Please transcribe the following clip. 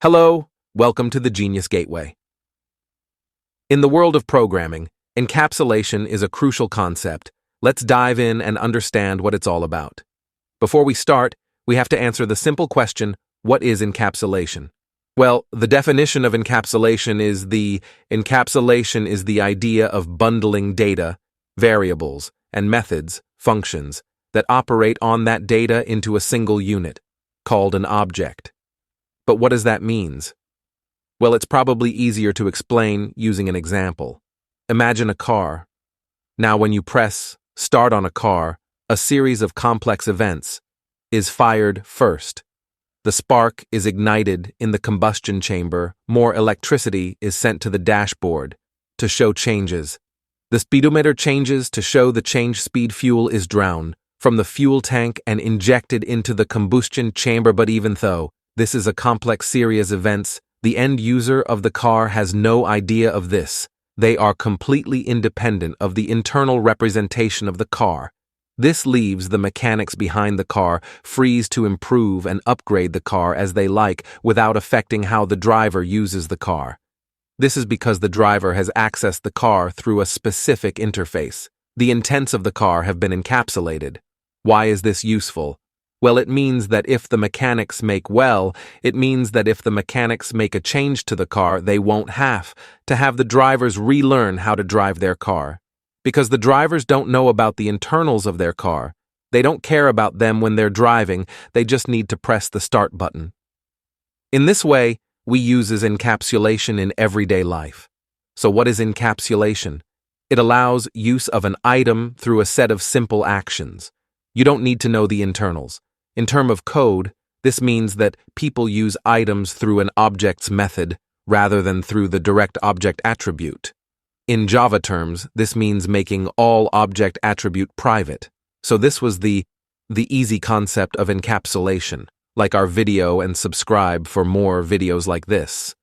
Hello, welcome to the Genius Gateway. In the world of programming, encapsulation is a crucial concept. Let's dive in and understand what it's all about. Before we start, we have to answer the simple question, what is encapsulation? Well, the definition of encapsulation is the idea of bundling data, variables, and methods, functions, that operate on that data into a single unit, called an object. But what does that mean? Well, it's probably easier to explain using an example. Imagine a car. Now, when you press start on a car, a series of complex events is fired first. The spark is ignited in the combustion chamber, more electricity is sent to the dashboard to show changes. The speedometer changes to show the change speed. Fuel is drawn from the fuel tank and injected into the combustion chamber. But even though this is a complex series of events, the end user of the car has no idea of this. They are completely independent of the internal representation of the car. This leaves the mechanics behind the car free to improve and upgrade the car as they like without affecting how the driver uses the car. This is because the driver has accessed the car through a specific interface. The intents of the car have been encapsulated. Why is this useful? Well, it means that if the mechanics make a change to the car, they won't have to have the drivers relearn how to drive their car. Because the drivers don't know about the internals of their car. They don't care about them when they're driving, they just need to press the start button. In this way, we use encapsulation in everyday life. So what is encapsulation? It allows use of an item through a set of simple actions. You don't need to know the internals. In terms of code, this means that people use items through an object's method rather than through the direct object attribute. In Java terms, this means making all object attribute private. So this was the easy concept of encapsulation. Like our video and subscribe for more videos like this.